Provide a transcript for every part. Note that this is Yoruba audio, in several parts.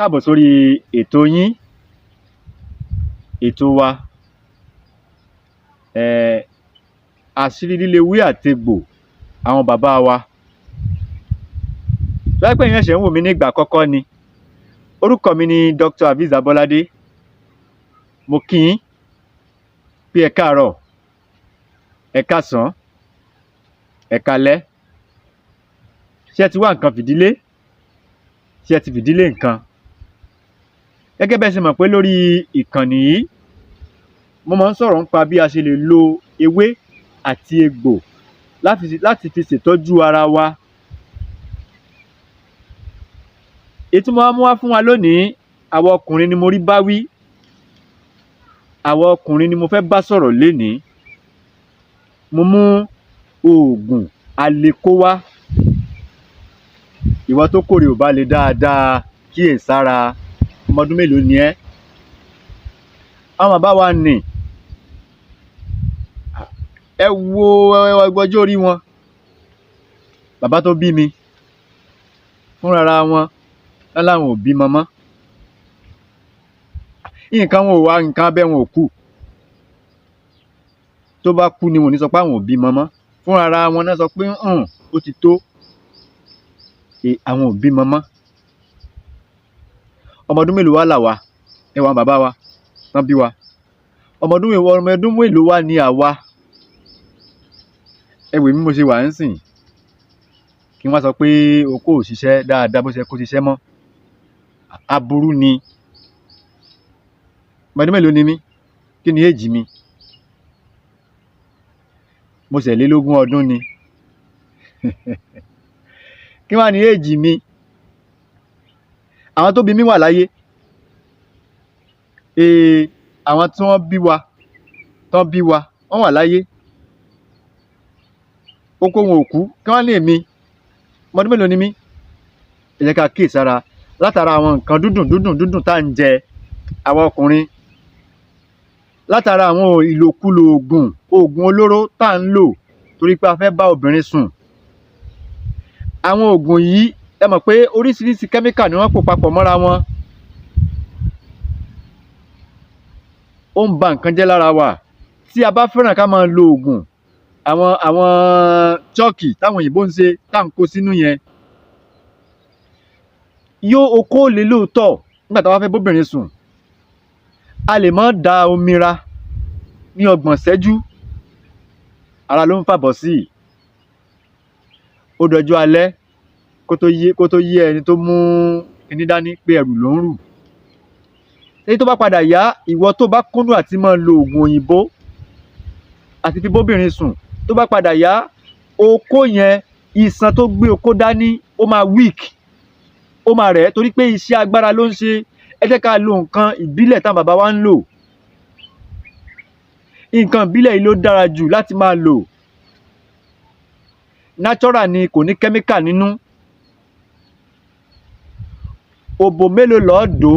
káàbọ̀ sórí ètò yín, ètò wa, àṣírí líle ewé àtegbò àwọn bàbá wa. Tó bá jẹ́ pé ẹ̀yin ṣẹ̀ṣẹ̀ ń wò mí nígbà àkọ́kọ́ ni, orúkọ mi ni Dr. Aviz Abolade. Mo kí yín pé ẹ káàárọ̀, ẹ káàsán, ẹ káalẹ́. Ṣé ẹ ti wá nǹkan fìdílé? Ṣé ẹ ti fìdílé nǹkan? Gẹ́gẹ́ bẹ́ẹ̀ ṣe mọ̀ pé lórí ìkànnì yìí, mo máa ń sọ̀rọ̀ nípa bí a ṣe lè lo ewé àti egbò láti fi ṣètọ́jú ara wa. Èyí tí mo wá mú wá fún wa lónìí, àwọn ọkùnrin ni mo rí bá wí. Àwọn ọkùnrin ni mo fẹ́ bá sọ̀rọ̀ lénìí. Mo mú oògùn Aleko wá. Ìwọ tó kórè ò bá le dáadáa, kíyèsára. Ọmọ ọdún mélòó ni ẹ́? Àwọn bàbá wa nì, ẹ wo ọjọ́ orí wọn. Bàbá tó bí mi fúnra wọn láwọn ò bímọ mọ́. Nǹkan wọn ò wá, nǹkan abẹ́ wọn ò kú. Tó bá kú ni wọn ò ní sọ pé àwọn ò bímọ mọ́. Fúnra wọn náà sọ pé ó ti tó, àwọn ò bímọ mọ́. Ọmọ ọdún mélòó wá là wá? Ẹ wá bàbá wa tán bí wa. Ọmọ ọdún mélòó wá ni àwa? Ẹ wò mí mo ṣe wà ń sìn, kí wọ́n sọ pé okó ò ṣiṣẹ́ dáadáa bó ṣe kó ṣiṣẹ́ mọ́. Aburú ni. Ọmọ ọdún mélòó ni mí? Kí ni éèjì mi? Mo ṣẹ̀ lé lógún ọdún ni. Kí wá ni éèjì mi? Àwọn tó bí mi wà láyé. Àwọn tí wọ́n bí wa, wọ́n wà láyé. Oko wọn ò kú. Kí wá ní èmi? Ọmọ ọdún mélòó ni mí? Ẹ jẹ́ ká kíyèsára látara àwọn nǹkan dúndùn tá à ń jẹ, àwọn ọkùnrin. Látara àwọn ìlòkulò oògùn olóró tá à ń lò torí pé a fẹ́ bá obìnrin sùn. Àwọn oògùn yìí, ẹ mọ̀ pé oríṣiríṣi kẹ́míkà ni wọ́n pò papọ̀ mọ́ra wọn. Ó ń ba nǹkan jẹ́ lára wa. Tí a bá fẹ́ràn ká máa lo oògùn, àwọn chọ́ọ̀kì táwọn òyìnbó ń ṣe tá à ń kó sínú yẹn, okó lè lóòótọ́ nígbà tá a bá fẹ́ bóbìnrin sùn. A lè má da omi ra ní 30 ìṣẹ́jú, ara ló ń fàbọ̀ sí i. Ó dọjọ́ alẹ́ kó tó yé ẹni tó mú kíní dání pé ẹrù ló ń rù. Èyí tó bá padà yá, ìwọ tó bá kúndùn àti máa lo oògùn òyìnbó àti fi bóbìnrin sùn, tó bá padà yá, okó yẹn, iṣan tó gbé okó dání, ó máa weak, ó máa rẹ̀, torí pé iṣẹ́ agbára ló ń ṣe. Ẹ jẹ́ ká lo nǹkan ìbílẹ̀ táwọn bàbá wa ń lò. Nǹkan ìbílẹ̀ yìí ló dára jù láti máa lò. Natural ni, kò ní kẹ́míkà nínú. Òbò mélòó lọ́ọ́ dò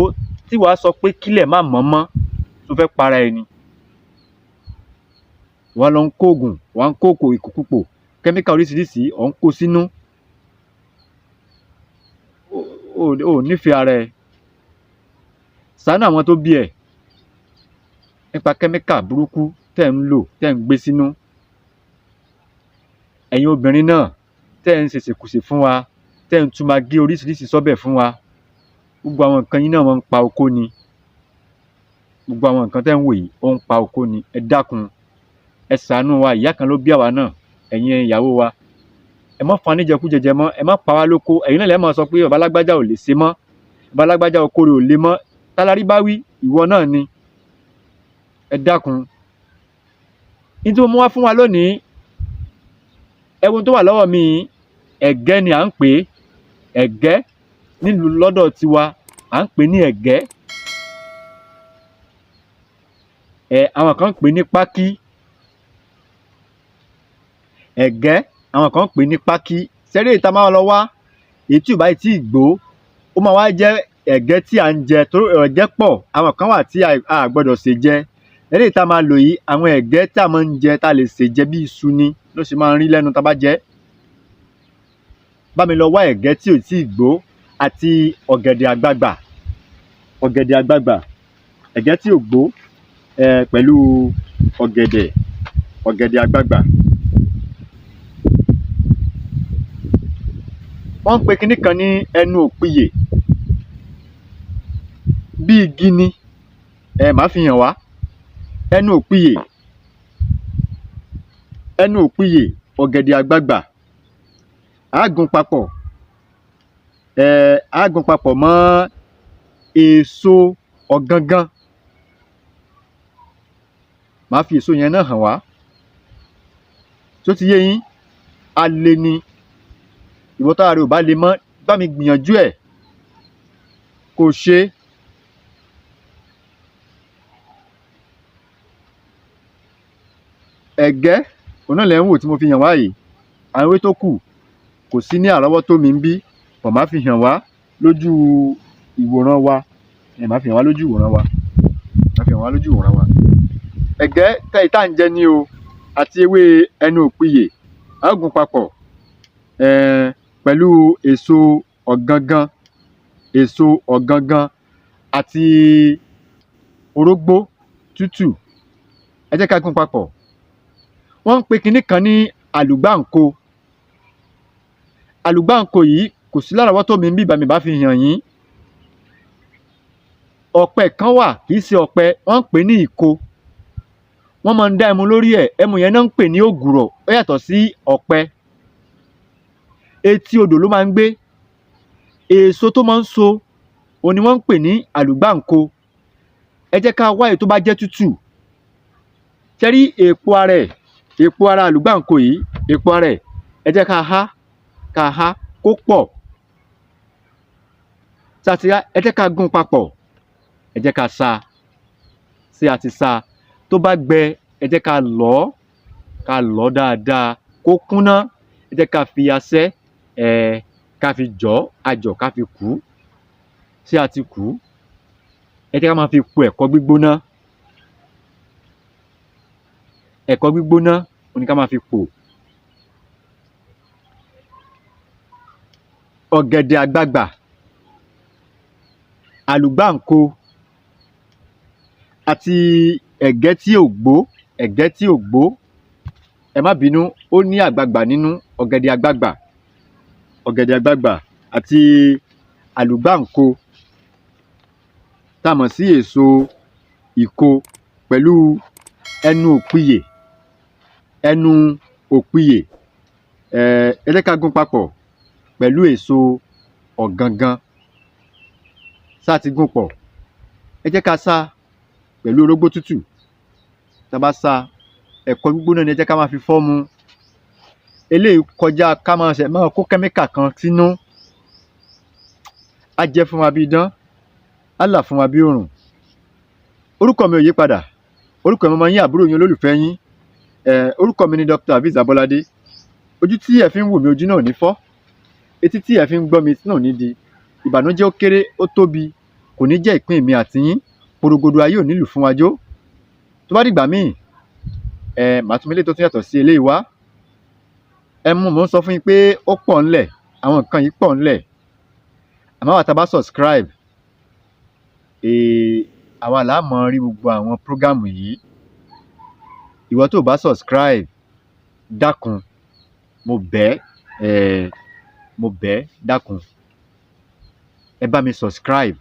tí wàá sọ pé kílẹ̀ má mọ́ mọ́ tó fẹ́ para ẹni? Wọ́n lọ ń kó oògùn, wọ́n ń kó ìkòkúpò, kẹ́míkà oríṣiríṣi, ọ̀ ń kó sínú. Ò nífẹ̀ẹ́ ara ẹ. Ṣàánú àwọn tó bí ẹ nípa kẹ́míkà burúkú tẹ́ ń lò, tẹ́ ń gbé sínú. Ẹ̀yin obìnrin náà tẹ́ ń ṣèṣekúṣe fún wa, tẹ́ ń tún magí oríṣiríṣi sọ́bẹ̀ fún wa. Gbogbo àwọn nǹkan yín náà wọ́n ń pa okó ni. Gbogbo àwọn nǹkan tẹ́ ń wò yìí, ó ń pa okó ni. Ẹ dákun, ẹ ṣàánú wa. Ìyá kan ló bí àwa náà, ẹ̀yin ìyàwó wa. Ẹ má fún wa níjẹkújẹjẹ mọ́, ẹ má pa wá lóko. Ẹ̀yin náà lẹ́ máa sọ pé bàbá lágbájá ò lè ṣe mọ́, bàbá lágbájá Okore ò lè mọ́. Tálárí bá wí, ìwọ náà ni. Ẹ dákun. Ní tí mo mú wá fún wa lónìí, ẹ wo ohun tó wà lọ́wọ́ mi. Ẹ̀gẹ́ ni à ń pè é. Ẹ̀gẹ́ nílùú lọ́dọ̀ tiwa, à ń pè ní ẹ̀gẹ́. Àwọn kan ń pè ní pákí. Ẹ̀gẹ́, àwọn kan ń pè ní pákí. Sẹ́rí èyí tá máa lọ wá, èyí tí ò bá tí ì gbó, ó máa wá jẹ́ ẹ̀gẹ́ tí à ń jẹ, torí ẹ̀gẹ́ pọ̀. Àwọn kan wà tí a gbọ́dọ̀ sè jẹ. Eléyìí tá máa lò yìí, àwọn ẹ̀gẹ́ tí a máa ń jẹ, tá a lè sè jẹ bí iṣu ni ló ṣe máa ń rí lẹ́nu tá a bá jẹ. Bá mi lọ wá ẹ̀gẹ́ tí ò tí ì gbó àti ọ̀gẹ̀dẹ̀ àgbagbà. ọ̀gẹ̀dẹ̀ àgbagbà, ẹ̀gẹ́ tí ò gbó pẹ̀lú ọ̀gẹ̀dẹ̀ àgbagbà. Wọ́n ń pe kinní kan ní ẹnu òpiyè, bí igi ni, màá fi hàn wá. Ẹnu òpiyè ọ̀gẹ̀dẹ̀ àgbagbà, á gún papọ̀ mọ́ èso ọ̀gangan. Màá fi èso yẹn náà hàn wá. Tó ti yé yín, a lè ní ìwọ tára rẹ ò bá le mọ́, bá mi gbìyànjú ẹ̀ kó ṣe. Ẹ̀gẹ́ òun náà lẹ̀ ń wò tí mo fi hàn wá yìí. Àwọn ewé tó kù kò sí ní àrọ́wọ́tó mi ń bí, bọ̀ máa fi hàn wá lójú ìwòran wa. Máa fi hàn wá lójú ìwòran wa. Ẹ̀gẹ́ tẹ́yì tá ń jẹ ní o, àti ewé ẹnu òpiyè, á gún papọ̀ pẹ̀lú èso ọ̀gangan àti orógbó tútù. Ẹ jẹ́ ká gún papọ̀. Wọ́n ń pe kinní kan ní àlùgbáǹko. Àlùgbáǹko yìí kò sí lárọ̀ọ́wọ́tó mi ń bí, mi bá fi hàn yín. Ọ̀pẹ kan wà, kì í ṣe ọ̀pẹ, wọ́n ń pè ní ìko. Wọ́n máa ń dá ẹmu lórí ẹ̀, ẹmu yẹn náà ń pè ní ògùrọ̀, ó yàtọ̀ sí ọ̀pẹ. Etí odò ló máa ń gbé. Èso tó máa ń so òun ni wọ́n ń pè ní àlùgbáǹko. Ẹ jẹ́ ká wá èyí tó bá jẹ́ tútù. Ṣé rí èpo ara àlùgbáǹko yìí, èpo ara ẹ̀, ẹ jẹ́ ká há kó pọ̀. Ẹ jẹ́ ká gún papọ̀, ẹ jẹ́ ká sá. Ṣé a ti sá? Tó bá gbẹ, ẹ jẹ́ ká lọ̀ dáadáa kó kúnná. Ẹ jẹ́ ká fi asẹ́ ká fi ajọ̀ ká fi kù. Ṣé a ti kù? Ẹ jẹ́ ká máa fi po ẹ̀kọ gbígbóná. Ẹ̀kọ gbígbóná òun ni ká máa fi pò. Ọ̀gẹ̀dẹ̀ àgbagbà, àlùgbáǹko àti ẹ̀gẹ́ tí ò gbó. Ẹ má bínú, ó ní àgbagbà nínú. Ọ̀gẹ̀dẹ̀ àgbagbà àti àlùgbáǹko tá a mọ̀ sí èso ìko pẹ̀lú ẹnu òpiyè. Ẹ jẹ́ ká gún papọ̀ pẹ̀lú èso ọ̀gangan. Ṣá ti gún pọ̀? Ẹ jẹ́ ká sá pẹ̀lú orógbó tútù. Tá a bá sá, ẹ̀kọ gbígbóná ni ẹ jẹ́ ká máa fi fọ́ mu. Eléyìí kọjá ká máa kó kẹ́míkà kan sínú. Á jẹ́ fún wa bí idán, á là fún wa bí òrùn. Orúkọ mi ò yí padà. Orúkọ mi ọmọ yín, àbúrò yín, olólùfẹ́ yín. Orúkọ mi ni Dr. Aviz Abolade. Ojú tí ẹ fi ń wò mí, ojú náà ò ní fọ́. Etí tí ẹ fi ń gbọ́ mi, etí náà ò ní di. Ìbànújẹ́ ó kéré ó tóbi, kò ní jẹ́ ìpín mi àti yín. Porogodo ayé ò nílù fún wa jó. Tó bá dìgbà míì, màá tún eléyìí tó tún yàtọ̀ sí eléyìí wá. Mò ń sọ fún yín pé ó pọ̀ ńlẹ̀, àwọn nǹkan yìí pọ̀ ńlẹ̀. Àmọ́ àwa tá a bá subscribe, àwa là á mọ rí gbogbo àwọn prógámù yìí. Ìwọ tó bá subscribe, dákun, mo bẹ̀ dákun, ẹ bá mi subscribe,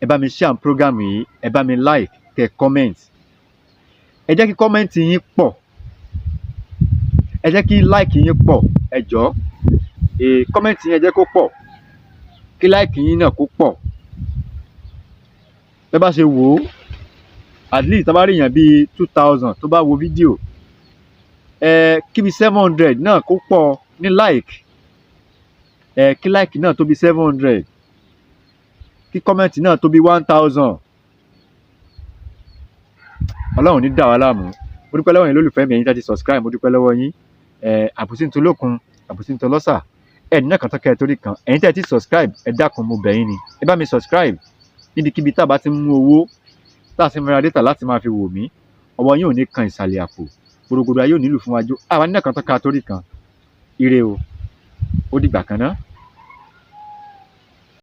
ẹ bá mi share prógámù yìí, ẹ bá mi like, kẹ́ comment. Ẹ jẹ́ kí comment yín pọ̀, ẹ jẹ́ kí like yín pọ̀, ẹ jọ̀ọ́. Comment yín ẹ jẹ́ kó pọ̀, kí like yín náà kó pọ̀. Bẹ́ bá ṣe wò ó, at least tá bá rí èèyàn bíi 2000 tó bá wo fídíò, kí bí 700 náà kó pọ̀ ní like. Kí like náà tó bí 700, kí comment náà tó bí 1000. Ọlọ́run ní dà wá láàmú. Mo dúpẹ́ lọ́wọ́ yín lólùfẹ́ mi, ẹ̀yin tí a ti subscribe, mo dúpẹ́ lọ́wọ́ yín. Àbùsí ń tolókun, àbùsí ń tọlọ́sà. Ní náà kan tó kẹ́ ẹ torí kan. Ẹ̀yin tí a ti subscribe, ẹ dákun, mo bẹ̀ yín ni. Ẹ bá mi subscribe níbikíbi tá a bá ti mú owó, tá a sì ń ra data láti máa fi wò mí. Ọwọ́ yín ò ní kan ìsàlẹ̀ àpò. Porogodo ayé ò nílù fún wa jó. Àwa ní náà kan tó kẹ́ ẹ torí kan. Ire o, ó dìgbà kan náà.